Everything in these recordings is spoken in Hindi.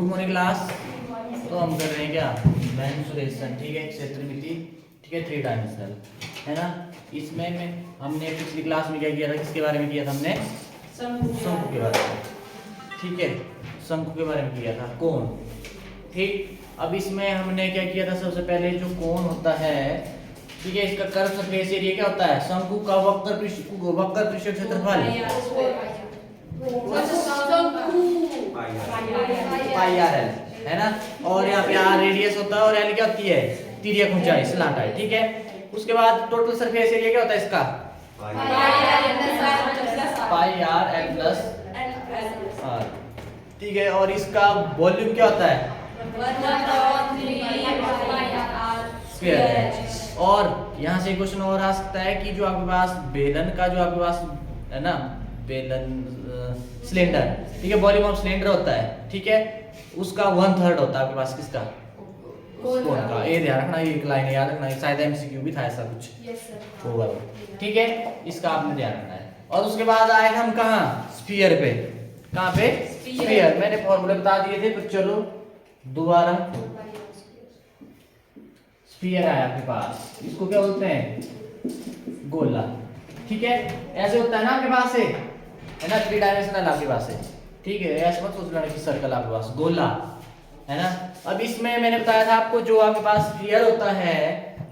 Good morning class. तो हम कर रहे हैं क्या, मेंसुरेशन, ठीक है, क्षेत्रमिति, ठीक है, 3 डायमेंशनल, है ना। इसमें हमने पिछली क्लास में क्या किया था, किसके बारे में किया था हमने, शंकु के बारे में, ठीक है, शंकु के बारे में किया था, कोण, ठीक। अब इसमें हमने क्या किया था, सबसे पहले जो कोण होता है, ठीक है, इसका कर्व सरफेस एरिया क्या होता है, शंकु का वक्र पृष्ठीय क्षेत्रफल पाई आर एल, है ना। और यहाँ पे आर रेडियस होता है और एल क्या होती है, तिर्यक ऊंचाई, स्लांट है, ठीक है। उसके बाद टोटल सरफेस एरिया क्या होता है इसका, पाई आर एल प्लस आर, ठीक है। और इसका वॉल्यूम क्या होता है, स्क्वायर है। और यहाँ से क्वेश्चन और आ सकता है कि जो आपके पास बेलन का, जो आपके पास है ना, बेलन सिलेंडर, ठीक है, वॉल्यूम ऑफ सिलेंडर होता है, ठीक है, उसका 1/3 होता है आपके पास किसका, कोण का। ये ध्यान रखना, ये एक लाइन याद रखना, शायद एमसीक्यू भी था ऐसा कुछ होगा, ठीक है, इसका आपने ध्यान रखना है। और उसके बाद आए हम कहाँ, स्फीयर पे। कहाँ पे, स्फीयर। मैंने फॉर्मूले बता दिए थे, पर चलो दोबारा। स्फीयर आया आपके पास, इसको क्या बोलते हैं, गोला, ठीक है। ऐसे होता है ना आपके पास है ना, 3 डायमेंशनल आपके पास है, ठीक है। ऐसे मत सोच लेना कि सर्कल आपके पास, गोला, है ना। अब इसमें मैंने बताया था आपको, जो आपके पास स्फीयर होता है,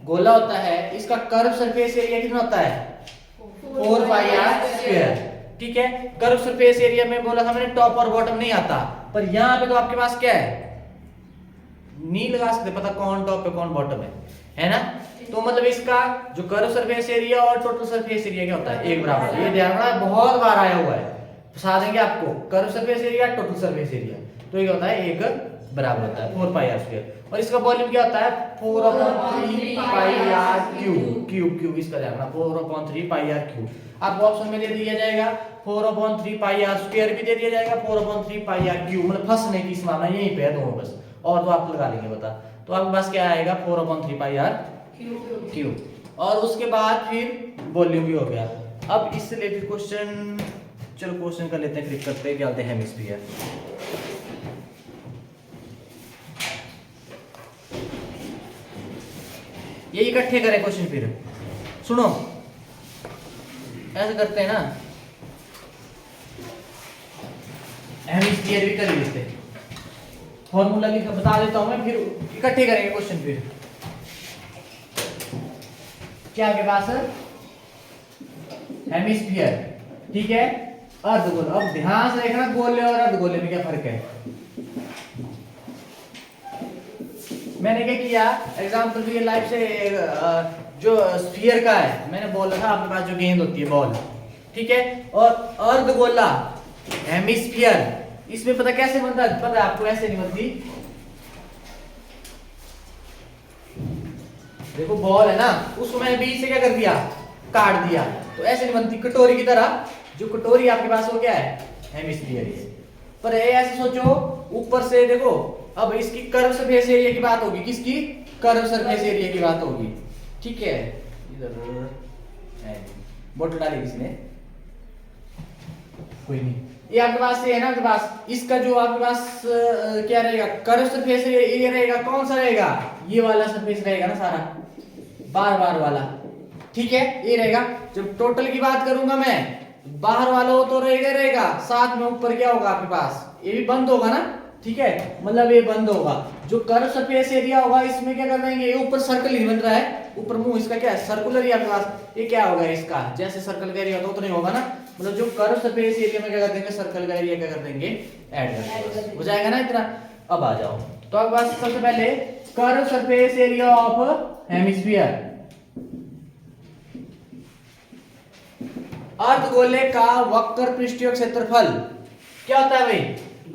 गोला होता है, इसका कर्व सरफेस एरिया कितना होता है, 4 पाई आर स्क्वायर, ठीक है। कर्व सरफेस एरिया में बोला था मैंने, टॉप और बॉटम नहीं आता, पर यहाँ पे तो आपके पास क्या है, नहीं लगा सकते पता कौन टॉप पे कौन बॉटम है ना। तो मतलब इसका जो कर्व सरफेस एरिया और टोटल सरफेस एरिया क्या होता है, एक बराबर। ये ध्यान रखना, बहुत बार आया हुआ है, फंसा देंगे आपको। Curve surface area, total surface area, तो ये होता है एक बराबर होता है 4 पाई आर स्क्वायर। और इसका वॉल्यूम क्या होता है, 4/3 पाई आर क्यूब, इसका ध्यान रखना, 4/3 पाई आर क्यूब। आपको ऑप्शन में दे दिया जाएगा 4/3 पाई आर स्क्वायर भी दे दिया जाएगा, 4/3 पाई आर क्यूब, मतलब फंसने की संभावना यहीं पे है दोनों बस, और तो आप लगा लेंगे बता। तो आपके पास क्या आएगा, 4/3 पाई आर क्यूब। और उसके बाद फिर वॉल्यूम भी हो गया। अब इससे रिलेटेड क्वेश्चन, चलो क्वेश्चन कर लेते हैं, क्लिक करते हैं, क्या होते हैं हेमिस्फीयर। ये इकट्ठे करें क्वेश्चन, फिर सुनो, ऐसे करते हैं ना, हेमिस्फीयर भी कर लेते हैं, फॉर्मूला लिख बता देता हूं मैं, फिर इकट्ठे करेंगे क्वेश्चन। फिर क्या आपके पास है, हेमिस्फीयर, ठीक है, अर्धगोल। अब ध्यान से देखना, गोले और अर्धगोले में क्या फर्क है। मैंने क्या किया, एग्जांपल रियल लाइफ से, जो स्फीयर का है, मैंने बोला था आपके पास जो गेंद होती है, बॉल, ठीक है, और अर्धगोला हेमिस्फीयर, इसमें पता कैसे बनता है, पता है आपको, ऐसे नहीं बनती। देखो बॉल है ना, उसको मैंने बीच से क्या कर दिया, काट दिया, तो ऐसे नहीं बनती, कटोरी की तरह। जो कटोरी आपके पास हो क्या है, हेमिस्फीयर है। पर ऐसे सोचो, ऊपर से देखो, अब इसकी कर्व सरफेस एरिया की बात होगी, किसकी, कर्व सरफेस एरिया की बात होगी, ठीक है। इधर बोतल डाली किसने, कोई नहीं। ये आपके पास ये है ना, आपके पास इसका जो आपके पास क्या रहेगा, कर्व सरफेस एरिया रहेगा, कौन सा रहेगा, ये वाला सरफेस रहेगा ना सारा, बार वाला, ठीक है, ये रहेगा। जब टोटल की बात करूंगा मैं, बाहर वाला हो तो रहेगा, साथ में ऊपर क्या होगा आपके पास, ये भी बंद होगा ना, ठीक है, मतलब ये बंद होगा। जो कर्व सरफेस एरिया होगा, इसमें क्या कर देंगे, ये ऊपर सर्कल ही बन रहा है, ऊपर मुंह इसका क्या है, सर्कुलर ही आपके पास, ये क्या होगा इसका, जैसे सर्कल का एरिया होता है उतना ही होगा ना, मतलब जो कर्व सरफेस एरिया में क्या कर देंगे, सर्कल का एरिया क्या कर देंगे, ऐड कर देंगे, हो जाएगा ना इतना। अब आ जाओ, तो आपके पास सबसे पहले curve surface area of hemisphere, अर्धगोले का वक्र पृष्ठीय क्षेत्रफल क्या होता है भाई।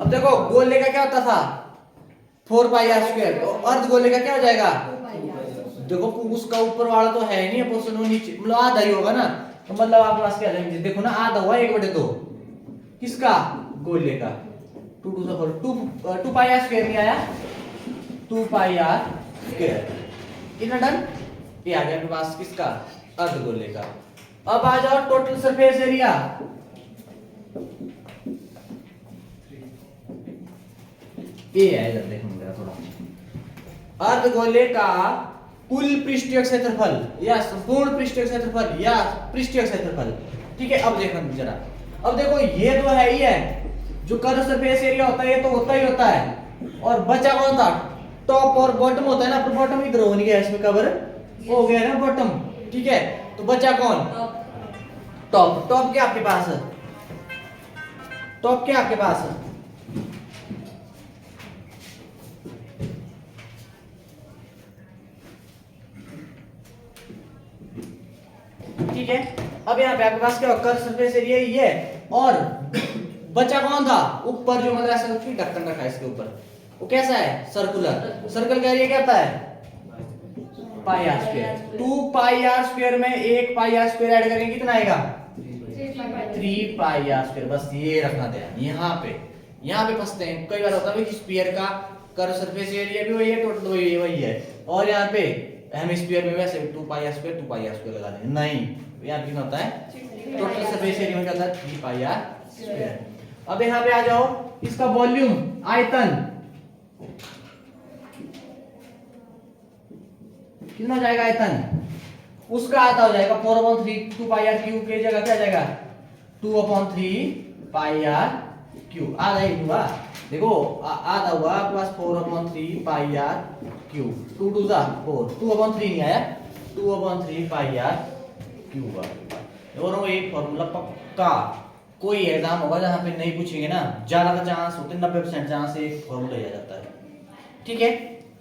अब देखो, गोले का क्या होता था, 4 पाई आर स्क्वायर, तो अर्धगोले का क्या हो जाएगा, देखो उसका ऊपर वाला तो है नहीं, पोर्शन वो नीचे, मतलब आधा ही होगा ना, तो मतलब आपके पास क्या जाएंगे, देखो ना, आधा हुआ 1/2, किसका, गोले का, 2 पाई आर स्क्वायर नहीं आया, 2 पाई आर स्क्वायर, इतना डन। ये आ गया आपके पास किसका, अर्धगोले का। अब आ जाओ टोटल सरफेस एरिया, ए है, इधर देखो मेरा थोड़ा। अर्धगोले का कुल पृष्ठीय क्षेत्रफल या संपूर्ण पृष्ठीय क्षेत्रफल या पृष्ठीय क्षेत्रफल, ठीक है। अब देखो जरा, अब देखो ये तो है ही है, जो कर्व सरफेस एरिया होता है ये तो होता ही होता है, और बचा कौन था, टॉप और बॉटम होता है ना, पर बॉटम इधर हो गया, इसमें कवर हो गया ना बॉटम, ठीक है। तो बचा कौन, टॉप। टॉप क्या आपके पास है, टॉप क्या आपके पास है, ठीक है। अब यहाँ पे आपके पास क्या कर्व सरफेस एरिया ये है, और बचा कौन था, ऊपर जो मतलब ऐसा ढक्कन रखा है इसके ऊपर, वो कैसा है, सर्कुलर। सर्कल का एरिया क्या होता है, pi r square. 2 pi r square में 1 पाई आर स्क्वायर ऐड करेंगे कितना आएगा, 3 पाई आर स्क्वायर। बस ये रखना ध्यान, यहाँ पे फंसते हैं कई बार, होता है कि स्फीयर का कर्व सरफेस एरिया भी वही है, टोटल वही है, और यहाँ पे हेमिस्फीयर में वैसे 2 pi r square 2 pi r square लगा देंगे, नहीं, यहाँ पे कितना होता है, टोटल सरफेस एरिया में क्या होता है, 3 पाई आर स्क्वायर। अब यहाँ पे आ जाओ, इसका वॉल्यूम आयतन कितना जाएगा, आयतन उसका आधा हो जाएगा 4/3 2 पाई आर क्यूब की जगह क्या जाएगा, 2/3 पाई आर क्यूब। आधा ही हुआ, देखो आधा हुआ आपके पास 4/3 पाई आर क्यूब, 2 2 जा 4, 2/3 नहीं आया, 2/3 पाई आर क्यूब। और वो एक फॉर्मूला पक्का, कोई एग्जाम होगा जहां पे नहीं पूछेंगे ना, ज्यादा का चांस होते 90% चांस एक फॉर्मूला आ जाता है, ठीक है।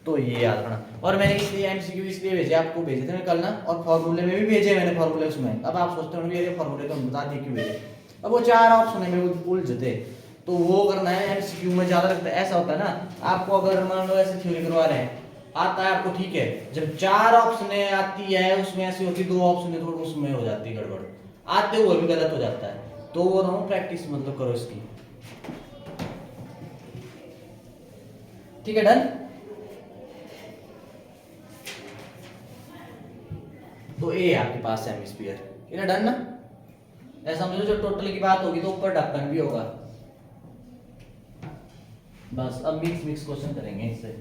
तो ये याद रखना, और मैंने इसलिए एमसीक्यू इसलिए भेजे, आपको भेजे थे कल ना, और फॉर्मूले में भी भेजे मैंने फॉर्मूले उसमें। अब आप सोचते होंगे ये फॉर्मूले तो बता दिए क्यों भेजे, अब वो 4 ऑप्शन में उलझते, तो वो करना है एमसीक्यू में ज्यादा लगता है। ऐसा होता है ना, आपको अगर मान लो ऐसे थ्योरी करवा रहे हैं, आता है आपको, ठीक है, जब 4 ऑप्शन आती है उसमें ऐसी होती 2 ऑप्शन थोड़ा उसमें हो जाती है गड़बड़, आते हुए भी गलत हो जाता है, तो वो ना प्रैक्टिस मतलब करो इसकी, ठीक है। डन, तो ए आपके पास हेमिस्फीयर, ये डन ना। ऐसा समझो जो टोटल की बात होगी तो ऊपर ढक्कन भी होगा। बस अब मिक्स क्वेश्चन करेंगे इससे।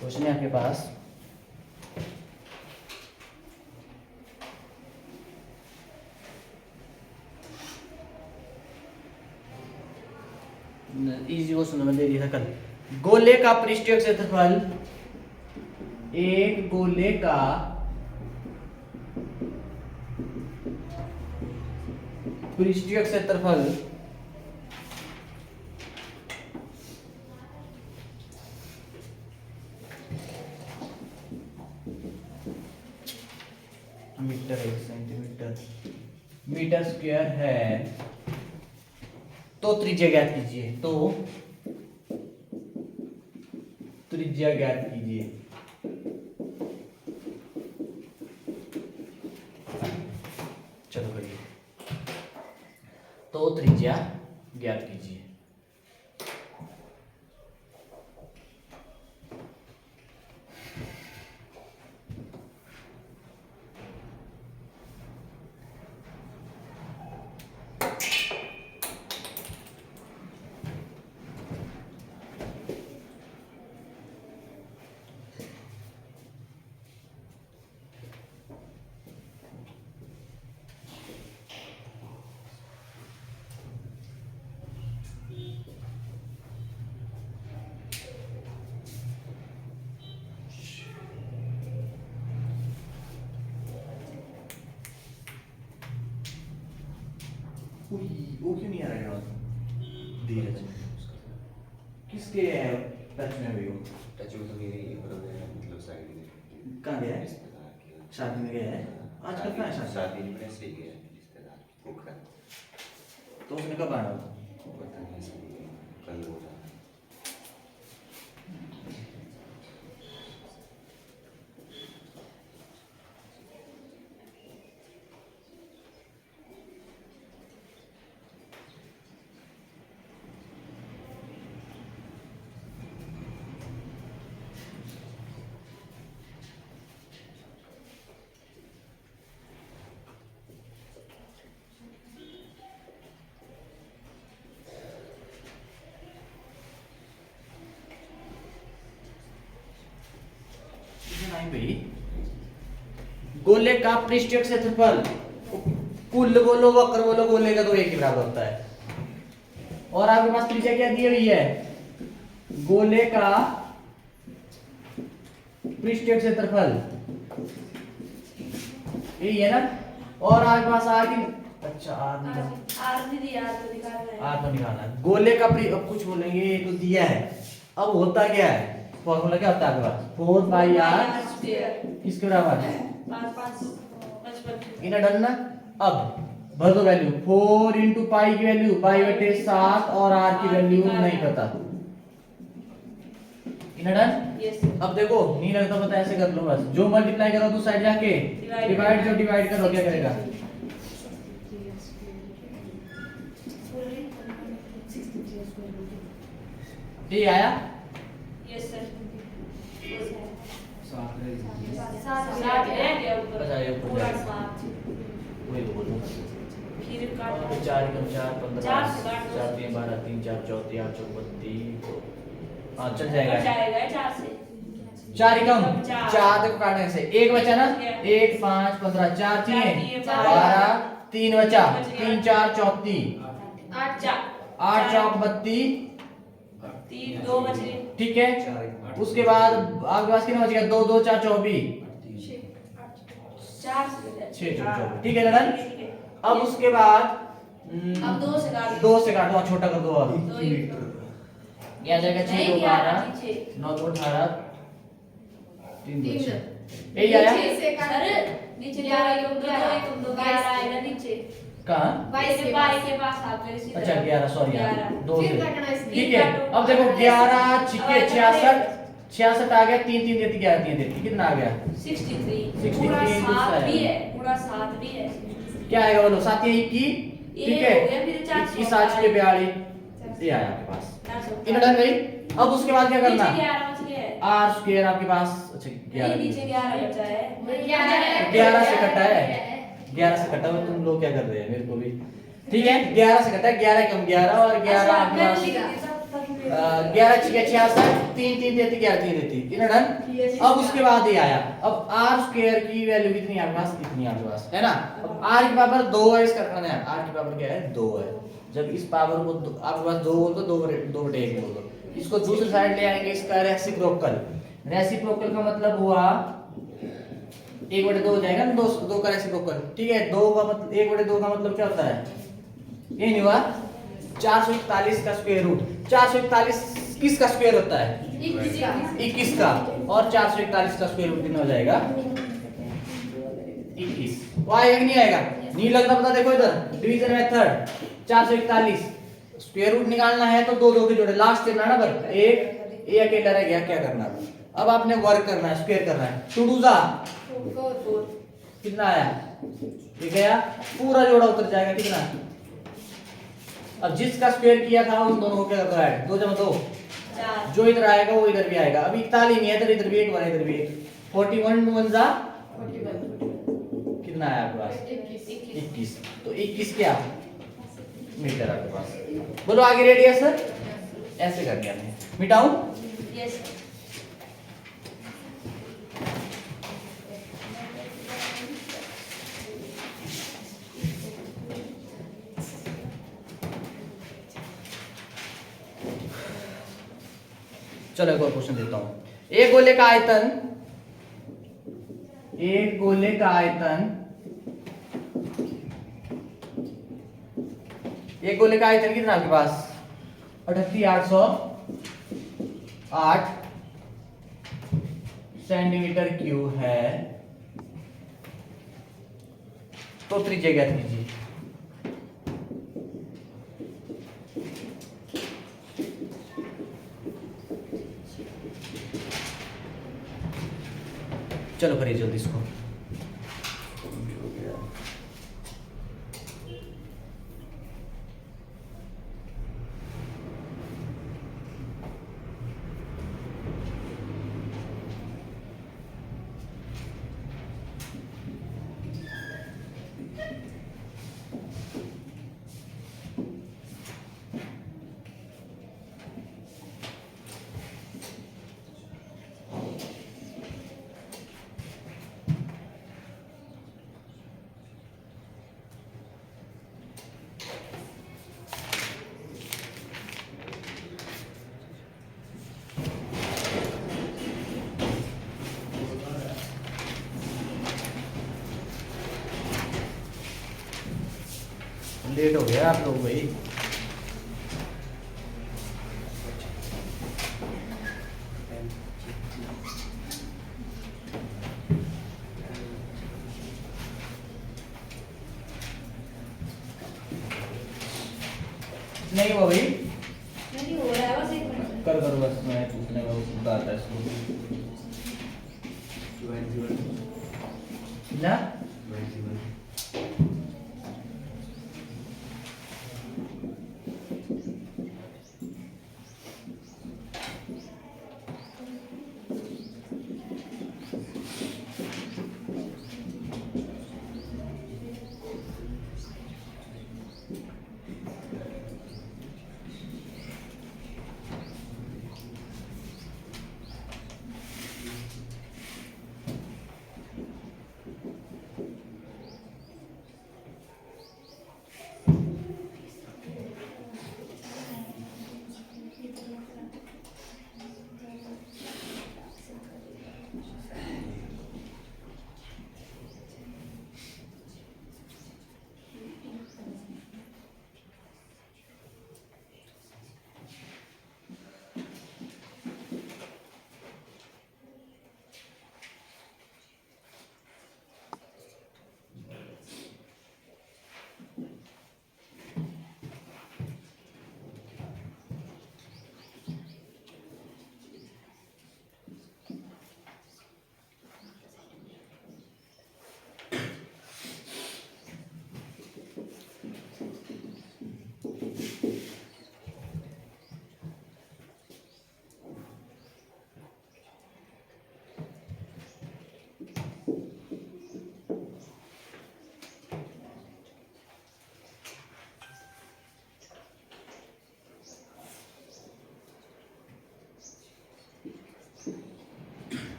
क्वेश्चन है आपके पास, इजी क्वेश्चन मैंने दे दिया था कल। गोले का पृष्ठीय क्षेत्रफल, एक गोले का पृष्ठीय क्षेत्रफल मीटर 1 सेंटीमीटर मीटर स्क्वायर है, तो त्रिज्या ज्ञात कीजिए, तो त्रिज्या ज्ञात कीजिए। चलो करिए, तो त्रिज्या ज्ञात कीजिए। वो क्यों नहीं आ रहा है धीरज, किसके टच में भी हो, टच में तो मेरे ही मतलब साइड में कहाँ गया है, शादी में गया है, आजकल कहाँ है शादी, शादी में से ही गया रिश्तेदार पोखरा, तो उसने कब आना, पता नहीं इसलिए कल हो रहा है। गोले का पृष्ठीय क्षेत्रफल, कुल बोलो वक्र बोलो, गोले का तो एक ही बराबर होता है। और आपके पास त्रिज्या क्या दी हुई है, गोले का पृष्ठीय क्षेत्रफल यही है ना। और आपके पास आर की, अच्छा आर तो निकालना है। गोले का अब कुछ बोलेंगे, ये तो दिया है। अब होता क्या है, फॉर्मूला क्या होता है आपके पास, 4 पाई आर किसके बराबर, इन्हें डन ना। अब भर दो वैल्यू, 4 इंटू पाई की वैल्यू पाई बटे 7 और आर की वैल्यू नहीं पता, इन्हें डन। अब देखो नहीं लगता पता, ऐसे कर लो बस, जो मल्टीप्लाई करो तो साइड जाके डिवाइड, जो डिवाइड करो क्या करेगा, ये आया। अच्छा ये ऊपर जाएगा, वही तो बोलूं। 4 कम 4 15 4 3 12 3 4 34 8 32, हाँ चल जाएगा 4 ही कम 4 देखो काटने से एक बचा ना, 1 5 15 4 चाहिए 12 3 बचा 3 4 34 8 चौक 32, 2 बच गए। ठीक है। उसके बाद आपके पास कितना बच गया, 2 2 4 24 6 24, ठीक है ना। अब उसके बाद अब 2 से काट 2 से काटो, छोटा कर दो, और क्या जाएगा 6 2 12 9 2 18 3 2 6, यही आया। नीचे 11 आएगा नीचे कहाँ, 22 के पास आप मेरे सीधे अच्छा 11 सॉरी यार 2 फिर से, काटना इसलिए। ठीक है। अब देखो 11 छिके 66 66 आ गया, 3 3 देती 11 3 देती, कितना आ गया 63 पूरा 63 7 भी है, पूरा 7 भी है। क्या आएगा बोलो, 7 या 21, ठीक ये है। हो गया, फिर 400 21 7 के 42, ये आया आपके पास, 400 इन डन गई। अब उसके बाद क्या करना, नीचे 11 बच गया है। आर स्क्वायर आपके पास, अच्छा 11 नीचे 11 बचा है। 11 से कटा है, 11 से कटा हुआ, तुम लोग क्या कर रहे हैं मेरे को भी, ठीक है 11 से कटा है, 11 कम 11 और 11 आपके पास 11 छिके 66 3 3 देती 11 3 देती, इन डन। अब उसके बाद ये आया, अब आर स्क्वायर की वैल्यू कितनी है आपके पास, कितनी है आपके पास, है ना। अब आर की पावर 2 है, इसका करना है, आर की पावर क्या है 2 है। जब इस पावर को आपके पास 2 बोल दो 2 बटे 1 बोल दो, इसको दूसरी साइड ले आएंगे, इसका रेसिप्रोकल, रेसिप्रोकल का मतलब हुआ 1 बटे 2 हो जाएगा ना, 2 का रेसिप्रोकल, ठीक है। 2 का मतलब 1 बटे 2 का मतलब क्या होता है, ये नहीं हुआ 441 का स्क्वायर रूट, 441 किसका स्क्वायर होता है 21 का, और 441 का स्क्वायर रूट कितना हो जाएगा 21, वो आएगा कि नहीं आएगा, नहीं लगता पता, देखो इधर डिवीजन मेथड 441 स्क्वायर रूट निकालना है तो 2 2 के जोड़े लास्ट करना ना, पर एक ये अकेला रह गया, क्या करना अब आपने वर्क करना है, स्क्वायर करना है, 2 2 जा कितना आया, ये गया पूरा जोड़ा उतर जाएगा, कितना। अब जिसका स्क्वायर किया था उन दोनों को क्या करना है, 2 जमा 2 जो इधर आएगा वो इधर भी आएगा। अब 41 नहीं है, इधर भी 1 इधर भी 1, 41 1 जा कितना आया आपके पास 21, तो 21 क्या मीटर आपके पास, बोलो आगे रेडी है सर, ऐसे कर दिया मैंने, मिटाऊं यस चलो एक और क्वेश्चन देता हूं। एक गोले का आयतन, एक गोले का आयतन, एक गोले का आयतन कितना आपके पास 38,808 सेंटीमीटर क्यूब है, तो त्रिज्या ज्ञात कीजिए। चलो करिए जल्दी इसको, लेट हो गया आप लोग भाई। नहीं हुआ भाई, नहीं हो रहा है बस एक मिनट। कर करो बस, मैं पूछने का वो आता है इसको ना।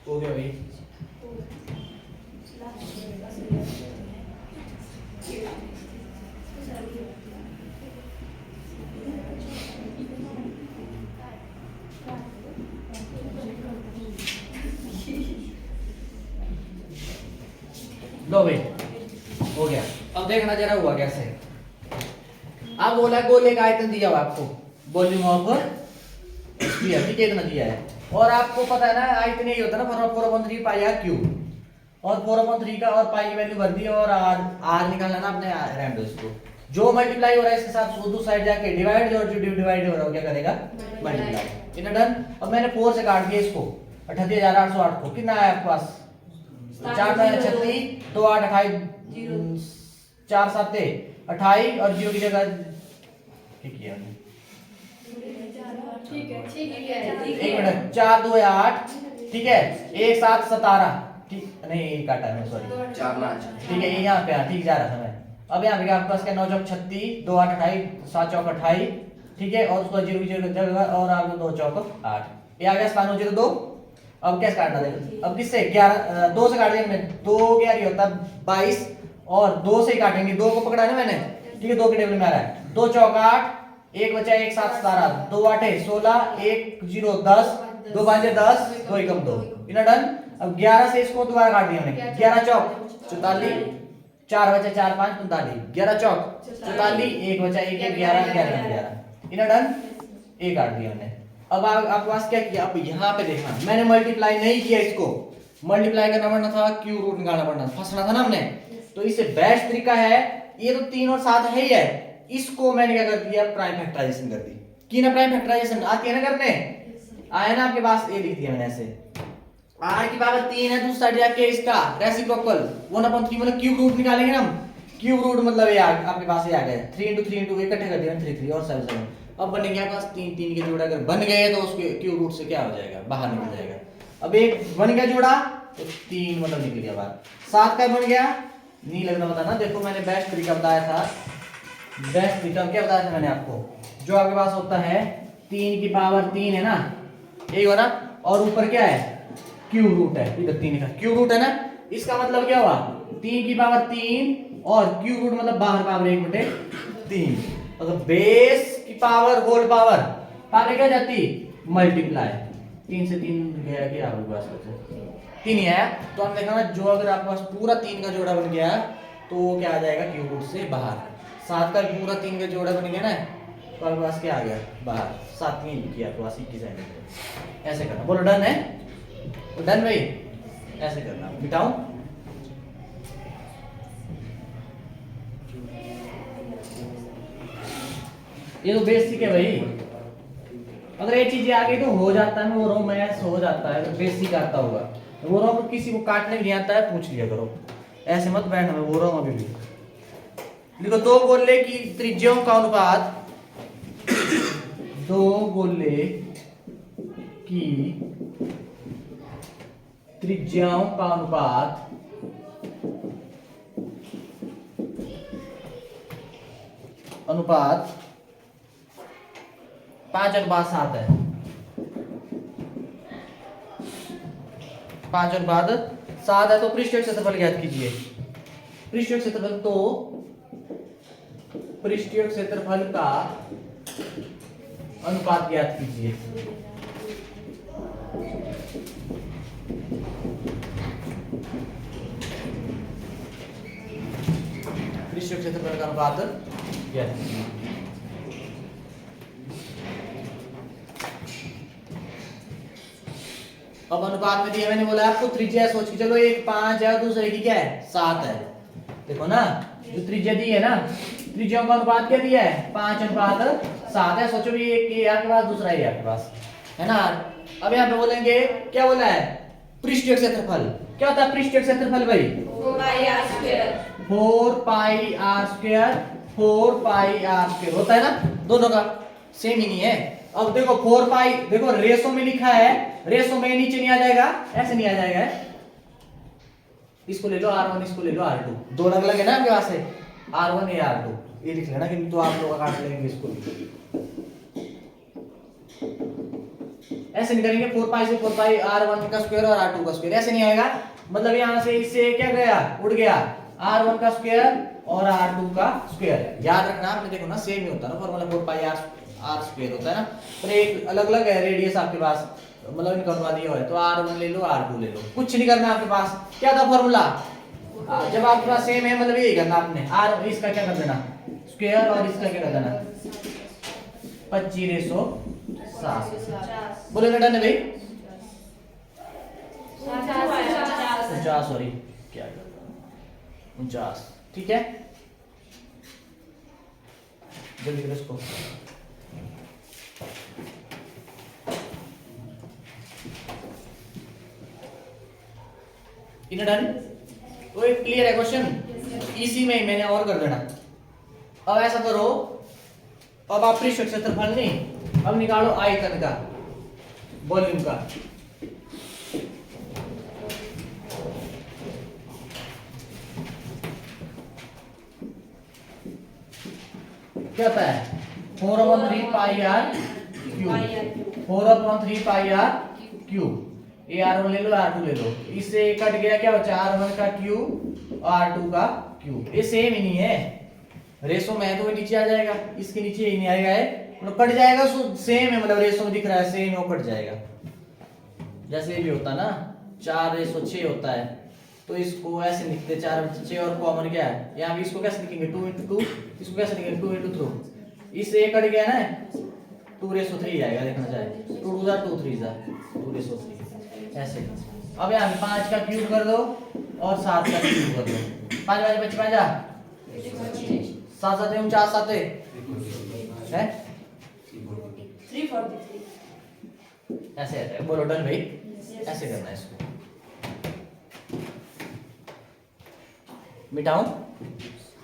हो गया भाई। लो भाई हो गया। अब देखना जरा हुआ कैसे। अब बोला गोले का आयतन दिया हुआ आपको, वॉल्यूम ऑफ स्फीयर, ठीक है, इतना दिया है। और आपको पता है ना आयतन यही होता है ना, 4/3 पाई आर क्यूब, और 4/3 का और पाई की वैल्यू भर दी और आर निकालना ना अपने रेंडोस को। जो मल्टीप्लाई हो रहा है इसके साथ दूसरी साइड जाके डिवाइड, और जो डिवाइड हो रहा है क्या करेगा, मल्टीप्लाई। इतना डन। अब मैंने 4 से काट दिया इसको, 38,808 को। कितना आया आपके पास, 4 36, 2 8 28, 4 7 28 और 0 की जगह ठीक है। ठीक है ठीक है एक मिनट, 4 2 8, ठीक है, 1 7 17, ठीक नहीं ये काटा है, सॉरी 4 5, ठीक है, ये यहाँ पे ठीक जा रहा था मैं। अब यहाँ पे आपके पास क्या, 9 चौक 36, 2 8 28, 7 चौक 28, ठीक है, और उसको 0 की जगह और आपको 2 चौक 8, ये आ गया स्थान 0 2। अब कैसे काटना देखो, अब किससे 11 2 से काट दिया मैंने, 2 11 ही होता 22, और 2 से ही काटेंगे, 2 को पकड़ा है ना मैंने, ठीक है, 2 के टेबल में आ रहा है। 2 चौक 8, 1 बचा 1 7 17, 2 8 16, 1 0 10, 2 5 10, 2 1 2, इतना डन। अब 11 से इसको दोबारा काट दिया मैंने, 11 चौक 44, 4 बचा 4 5 45, 11 चौक 44, 1 बचा 1 1 11 11 11, इतना डन, ये काट दिया मैंने। अब आपके पास क्या किया, अब यहाँ पे देखना, मैंने मल्टीप्लाई नहीं किया इसको, मल्टीप्लाई करना पड़ना था, क्यू रूट निकालना पड़ना था, फंसना था ना हमने। तो इससे बेस्ट तरीका है, ये तो 3 और 7 है ही है, इसको मैंने क्या कर दिया, प्राइम फैक्टराइजेशन कर दी। की ना प्राइम फैक्टराइजेशन आती है ना करने, आया ना आपके पास, ये लिख दिया मैंने ऐसे, r की पावर 3 है, दूसरी साइड जाके इसका रेसिप्रोकल 1/3, मतलब क्यूब रूट निकालेंगे ना हम, क्यूब रूट मतलब ये आपके पास ये आ गया 3 × 3 × इकट्ठे कर दिया 3 3 और 7 7। अब बनेंगे आपके पास 3 3 के जोड़ा, अगर बन गए तो उसके क्यूब रूट से क्या हो जाएगा, बाहर निकल जाएगा। अब एक बन गया जोड़ा तो 3 मतलब निकल गया बाहर। 7 का बन गया, नहीं लगना पता ना, देखो मैंने बेस्ट तरीका बताया था, बेस्ट तरीका क्या बताया था मैंने आपको, जो आपके पास होता है 3 की पावर 3 है ना, यही हो ना, और ऊपर क्या है क्यूब रूट है, इधर 3 का क्यूब रूट है ना। इसका मतलब क्या हुआ 3 की पावर 3 और क्यूब रूट मतलब बाहर पावर 1/3। अगर बेस की पावर होल पावर पावर क्या जाती मल्टीप्लाई, 3 से 3 गया कि आपके पास बचा 3 ही है। तो हम देखा ना जो अगर आपके पास पूरा 3 का जोड़ा बन गया तो वो क्या आ जाएगा क्यूब रूट से बाहर। 7 का पूरा 3 का जोड़ा बन गया ना तो आपके पास क्या आ गया बाहर, 7 नहीं किया आपके पास 21 आएगा। ऐसे करना, बोलो डन है, डन भाई, ऐसे करना। मिटाऊं, ये तो बेसिक है भाई, अगर ये चीजें आ गई तो हो जाता है ना, वो रो मैथ्स हो जाता है, अगर बेसिक आता होगा वो रो किसी को काटने भी नहीं आता है पूछ लिया करो, ऐसे मत बैठना। वो रो अभी भी लिखो, दो गोले की त्रिज्याओं का अनुपात, दो गोले की त्रिज्याओं का अनुपात अनुपात 5:7 है। 5:7 है तो पृष्ठीय क्षेत्रफल ज्ञात कीजिए। पृष्ठीय क्षेत्रफल, तो पृष्ठीय क्षेत्रफल का अनुपात ज्ञात कीजिए। पृष्ठीय क्षेत्रफल का अनुपात ज्ञात कीजिए। अब अनुपात में दिया, मैंने बोला आपको त्रिज्या सोच के चलो, एक 5 है और दूसरे की क्या है 7 है। देखो ना जो त्रिज्या दी है ना, त्रिज्याओं का अनुपात क्या दिया है 5:7 है। सोचो भी एक ये आपके पास दूसरा ये आपके पास है ना। अब यहाँ पे बोलेंगे क्या बोला है पृष्ठीय क्षेत्रफल, क्या होता है पृष्ठीय क्षेत्रफल भाई 4πr²। होता है ना, दोनों का सेम ही नहीं है। अब देखो 4 पाई, देखो रेशो में लिखा है, रेशो में नीचे नहीं आ जाएगा, ऐसे नहीं आ जाएगा, इसको ले लो R1, इसको ले लो R2, दो अलग अलग है ना आपके पास है R1 या R2, ये लिख लेना कि तो आप लोग काट लेंगे इसको। ऐसे नहीं करेंगे 4 पाई से 4 पाई R1 का स्क्वायर और R2 का स्क्वायर, ऐसे नहीं आएगा। मतलब यहाँ से इससे क्या गया उड़ गया R1 का स्क्वायर और R2 का स्क्वायर। याद रखना आपने, देखो ना सेम ही होता है ना फॉर्मूला, 4 पाई R स्क्वायर होता है ना, पर एक अलग अलग है रेडियस आपके पास, मतलब इनका बनवा दिया हुआ है। तो R1 ले लो R2 ले लो, कुछ नहीं करना आपके पास। क्या था फॉर्मूला, जब आपके पास सेम है मतलब यही करना आपने, R इसका क्या कर देना स्क्वायर और इसका क्या कर देना 25/7। बोले डन है भाई, 50 सॉरी क्या 49, ठीक है। जल्दी करो इसको, इन्हें डन, तो एक क्लियर है क्वेश्चन, इसी में ही मैंने और कर देना। अब ऐसा करो, अब आप पृष्ठ क्षेत्रफल नहीं, अब निकालो आयतन का, वॉल्यूम का। क्या होता है 4/3 pi r cube, 4/3 pi r cube. ये R1 ले लो R2 ले लो, इससे कट गया क्या बचा R1 का क्यूब और R2 का क्यूब। ये सेम ही नहीं है, रेशो में है तो नीचे आ जाएगा, इसके नीचे ही नहीं आएगा, है मतलब कट जाएगा, सेम है, मतलब रेशो में दिख रहा है सेम, वो कट जाएगा। जैसे ये भी होता ना 4:6 होता है, तो इसको ऐसे लिखते 4/6 और कॉमन क्या है यहाँ भी, इसको कैसे लिखेंगे 2/2, इसको कैसे लिखेंगे 2/3। इससे ये कट गया ना 2:3 आएगा, देखना चाहे 2 2 2 3 2:3 ऐसे। अब यहाँ 5 का क्यूब कर दो और 7 का क्यूब कर दो, 5 5 55 7 7 49 7 है 343। ऐसे आता है। बोलो डन भाई, ऐसे करना है इसको। मिटाऊं,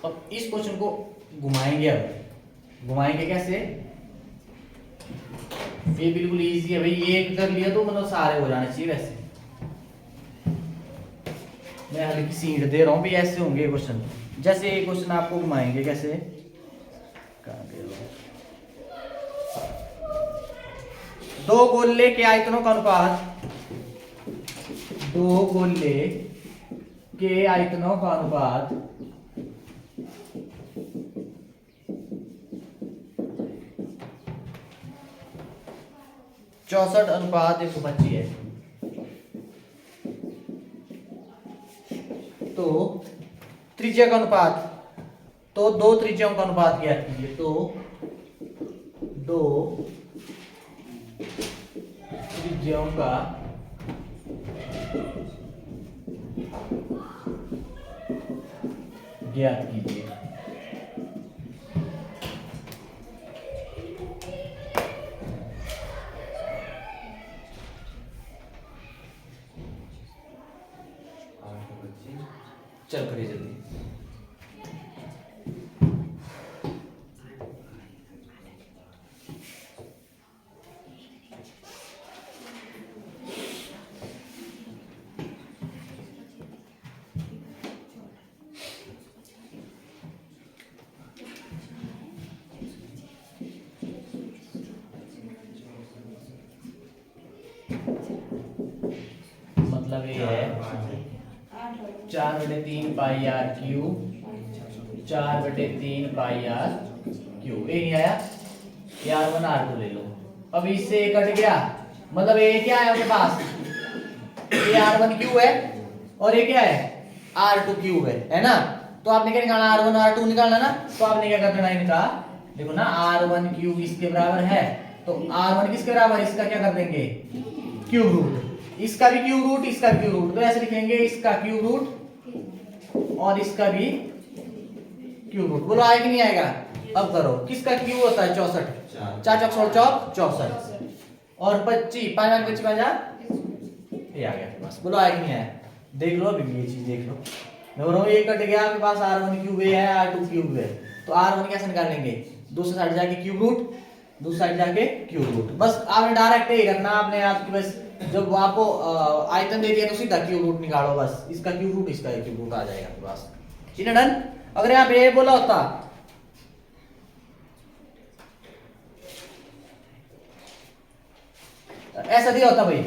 अब इस क्वेश्चन को घुमाएंगे, अब घुमाएंगे कैसे, ये बिल्कुल इजी है भाई, ये एक कर लिया तो मतलब सारे हो जाने चाहिए। वैसे मैं हल्की सी हिंट दे रहा हूँ भी, ऐसे होंगे क्वेश्चन, जैसे ये क्वेश्चन आपको घुमाएंगे कैसे, कहाँ गए हो? दो गोले के आयतनों का अनुपात, दो गोले के आयतनों का अनुपात 64:125 है। तो त्रिज्या का अनुपात, तो दो त्रिज्याओं का अनुपात ज्ञात कीजिए। तो दो त्रिज्याओं का ज्ञात कीजिए। चल करिए जल्दी। मतलब ये है 4/3 pi r cube, 4/3 pi r cube. ये नहीं आया, ये R1 R2 ले लो। अब इससे ये कट गया, मतलब ये क्या है आपके पास, ये R1 क्यू है और ये क्या है R2 क्यू है ना। तो आपने क्या निकालना, R1 R2 निकालना ना। तो आपने क्या करना है इनका, देखो ना R1 क्यू इसके बराबर है, तो R1 किसके बराबर, इसका क्या कर देंगे क्यूब रूट, इसका भी क्यूब रूट, इसका भी क्यूब रूट। तो ऐसे लिखेंगे, इसका क्यूब रूट और इसका भी क्यूब रूट। बोलो आएगा कि नहीं आएगा। अब करो, किसका क्यूब होता है 64, 4 चौक 64 और 25, 5 25 ये आ गया बस। बोलो आएगा कि नहीं आया। देख लो अभी ये चीज देख लो, मैं बोल रहा हूँ ये कट गया आपके पास, R1 क्यूब है, R2 क्यूब है। तो R1 कैसे निकालेंगे, दूसरी साइड जाके क्यूब रूट, दूसरी साइड जाके क्यूब रूट। बस आपने डायरेक्ट ही रखना, आपने आपकी बस जब आपको आयतन दे दिया तो सीधा क्यूब रूट निकालो बस। इसका क्यूब रूट, इसका क्यूब रूट आ जाएगा आपके पास। ठीक है, डन। अगर यहाँ पे ये बोला होता ऐसा दिया होता भाई,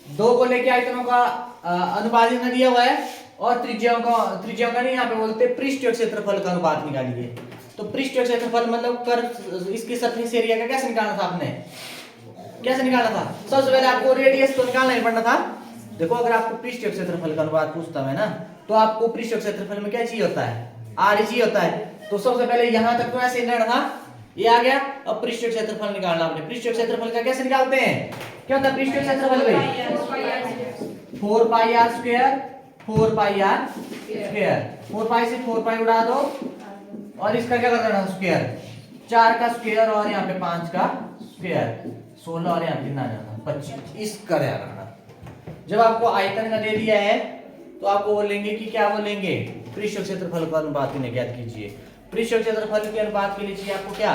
दो गोले के आयतनों का अनुपात इतना दिया हुआ है और त्रिज्याओं का नहीं, यहाँ पे बोलते पृष्ठीय क्षेत्रफल का अनुपात निकालिए। तो पृष्ठीय क्षेत्रफल मतलब कर इसकी सरफेस एरिया का कैसे निकालना था आपने, कैसे निकालना था। सबसे पहले आपको रेडियस तो निकालना ही पड़ना था। देखो अगर आपको पृष्ठीय क्षेत्रफल का अनुपात पूछता है ना, तो आपको पृष्ठीय क्षेत्रफल में क्या चाहिए होता है, R चाहिए होता है। तो सबसे पहले यहां तक तो ऐसे निकालना था, ये आ गया। अब पृष्ठीय क्षेत्रफल निकालना आपने। पृष्ठीय क्षेत्रफल का कैसे निकालते हैं, क्या होता है पृष्ठीय क्षेत्रफल भाई, 4 pi r square, 4 pi r square, 4 pi से 4 पाई उड़ा दो और इसका क्या कर देना स्क्वायर, 4 का स्क्वायर और यहाँ पे 5 का स्क्वायर, 16 और यहाँ कितना आ जाता 25। इसका ध्यान रखना। जब आपको आयतन का दे दिया है तो आपको बोलेंगे कि क्या बोलेंगे, पृष्ठीय क्षेत्रफल का अनुपात इन्हें ज्ञात कीजिए। पृष्ठीय क्षेत्रफल के अनुपात के लिए चाहिए आपको क्या,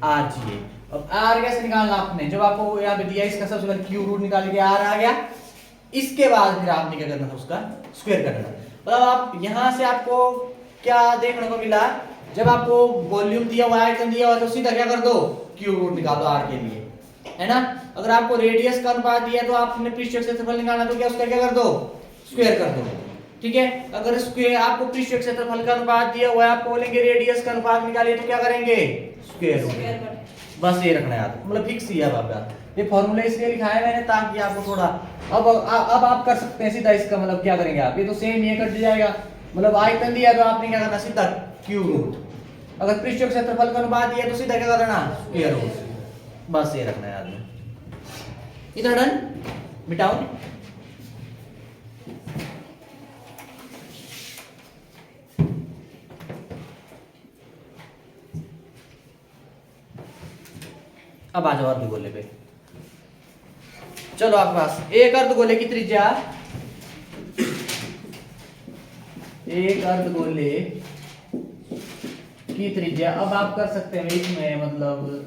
R चाहिए। अब R कैसे निकालना आपने, जब आपको यहाँ पे दिया इसका सबसे पहले क्यूब रूट निकाल के R आ गया, इसके बाद फिर आपने क्या करना था उसका स्क्वायर करना। मतलब आप यहाँ से आपको क्या देखने को मिला, जब आपको वॉल्यूम दिया हुआ है, आयतन दिया हुआ है, तो सीधा क्या कर दो क्यूब रूट निकाल दो R के लिए, है ना। अगर आपको रेडियस का अनुपात दिया तो आपने पृष्ठीय क्षेत्रफल निकालना, तो क्या उसका क्या कर दो स्क्वायर कर दो। ठीक है, अगर स्क्वायर आपको पृष्ठीय क्षेत्रफल का अनुपात दिया हुआ है, आपको बोलेंगे रेडियस का अनुपात निकालिए, तो क्या करेंगे स्क्वायर रूट। बस ये रखना याद, मतलब फिक्स ही है आपका। ये फॉर्मूला इसलिए लिखा है मैंने ताकि आपको थोड़ा अब आप कर सकते हैं सीधा इसका मतलब क्या करेंगे आप, ये तो सेम ये कट जाएगा। मतलब आयतन दिया तो आपने क्या करना सीधा क्यूब रूट, अगर पृष्ठीय क्षेत्रफल का अनुपात दिया तो सीधा क्या करना स्क्वायर रूट। बस ये रखना है याद में। इधर डन, मिटाओ। अब आ जाओ अर्धगोले पे। चलो आपके पास एक अर्धगोले की त्रिज्या, एक अर्धगोले की त्रिज्या, अब आप कर सकते हैं इसमें मतलब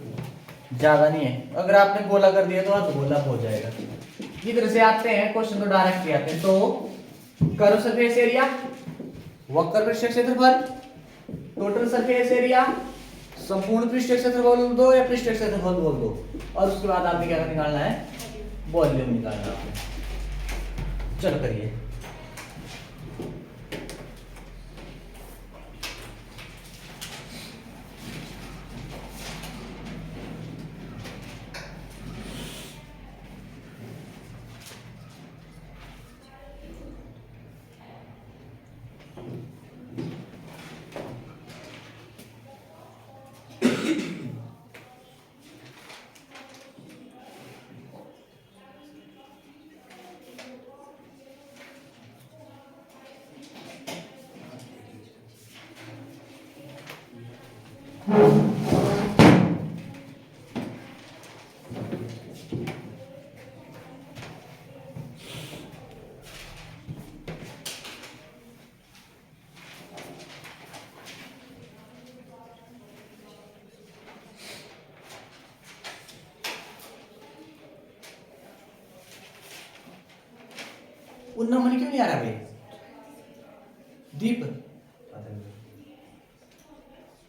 ज्यादा नहीं है, अगर आपने गोला कर दिया तो अर्धगोला हो जाएगा। इधर से आते हैं क्वेश्चन तो डायरेक्ट आते हैं। तो कर्व सरफेस एरिया, वक्र पृष्ठ क्षेत्रफल, टोटल सरफेस एरिया, संपूर्ण पृष्ठीय क्षेत्रफल बोल दो या पृष्ठीय क्षेत्रफल बोल दो, और उसके बाद आपने क्या निकालना है, वॉल्यूम निकालना है आपने। चलो करिए। उन्ना मन क्यों नहीं आ रहा भाई? दीप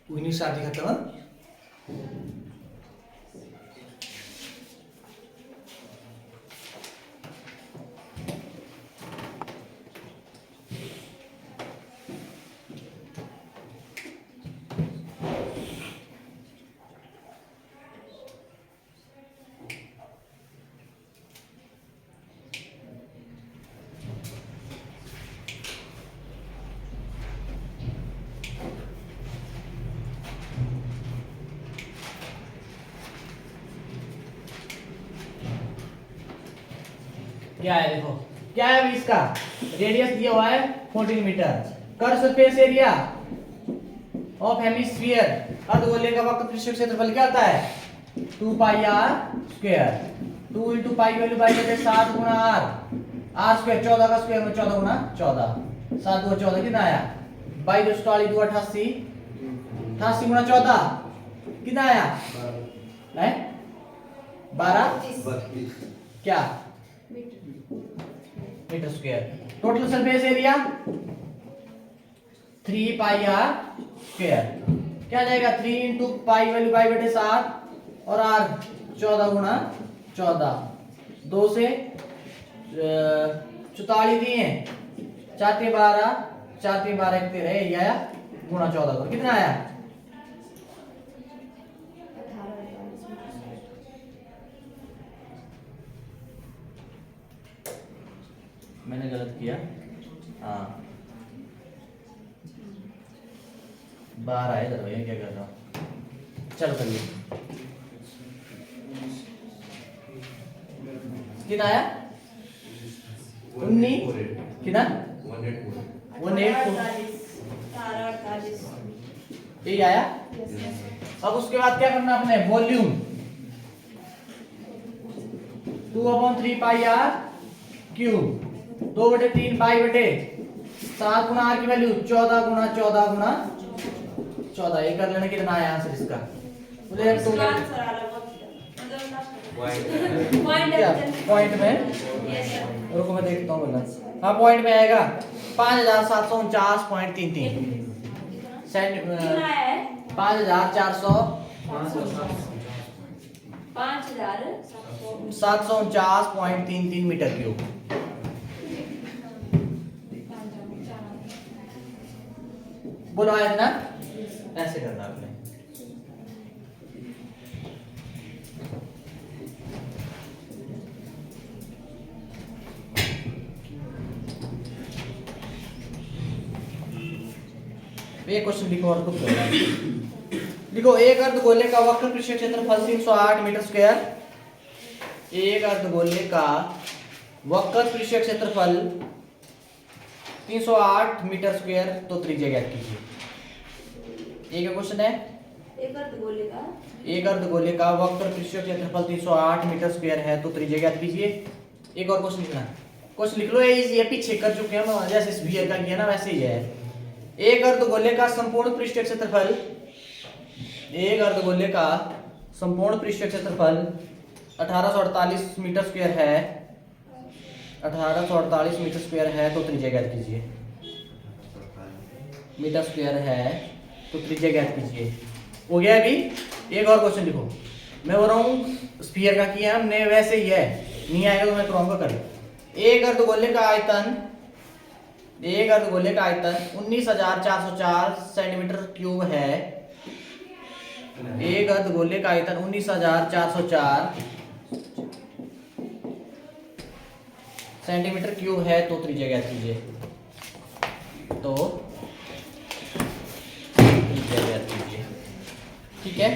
उन्हीं शादी खत्म। क्या है देखो, क्या है अभी इसका रेडियस दिया हुआ है 14 metre. Curve surface area of hemisphere अर्धगोले का वक्र पृष्ठीय क्षेत्रफल क्या होता है, 2 pi r square. 2 into pi value pi करते 7 गुना r स्क्वायर, 14 का स्क्वायर में 14 गुना 14, 7 गुना 14 कितना आया, 22 2 88, 88 गुना 14 कितना आया है 12 क्या metre square. Total surface area 3 pi r square, क्या जाएगा 3 into पाई वैल्यू पाई बटे 7 और r 14 गुना 14, 2 से 44 दिए हैं, 4 के 12, 4 के 12 13 ये आया गुना 14 को कितना आया, मैंने गलत किया, हाँ 12 है इधर भैया, क्या कर रहा हूँ। चलो करिए, कितना आया 19 कितना 184 यही आया। अब उसके बाद क्या करना अपने, वॉल्यूम 2/3 पाई r क्यूब, 2/3 पाई बटे 7 गुना r की वैल्यू 14 गुना 14 गुना 14, ये कर लेना कितना आया आंसर इसका, मुझे पॉइंट में रुको मैं देखता हूँ बोला, हाँ पॉइंट में आएगा 5749.33 5749.33 मीटर क्यूब। बोलो आया ना, ऐसे करना आपने। एक क्वेश्चन लिखो और कुछ लिखो, एक अर्धगोले का वक्र पृष्ठीय क्षेत्रफल 308 मीटर स्क्वायर, एक अर्धगोले का वक्र पृष्ठीय क्षेत्रफल 308 मीटर स्क्वायर, तो त्रिज्या ज्ञात कीजिए। एक क्वेश्चन है, एक अर्धगोले का वक्र पृष्ठीय क्षेत्रफल 308 मीटर स्क्वायर है तो त्रिज्या ज्ञात कीजिए। एक और क्वेश्चन लिखना, क्वेश्चन लिख लो, ये पीछे कर चुके हैं हम, जैसे स्फीयर का किया ना वैसे ही है। एक अर्धगोले का संपूर्ण पृष्ठीय क्षेत्रफल, एक अर्धगोले का संपूर्ण पृष्ठीय क्षेत्रफल 1848 मीटर स्क्वायर है, 1848 मीटर स्क्वायर है तो त्रिज्या ज्ञात कीजिए। मीटर स्क्वायर है तो त्रिज्या ज्ञात कीजिए। हो गया अभी। एक और क्वेश्चन लिखो, मैं बोल रहा हूँ स्फीयर का किया हमने, वैसे ही है, नहीं आएगा तो मैं कराऊंगा कर। एक अर्धगोले का आयतन 19,404 सेंटीमीटर क्यूब है। एक अर्धगोले का आयतन 19,404 सेंटीमीटर क्यूब है, तो त्रिज्या ज्ञात कीजिए। तो त्रिज्या ज्ञात कीजिए, ठीक है।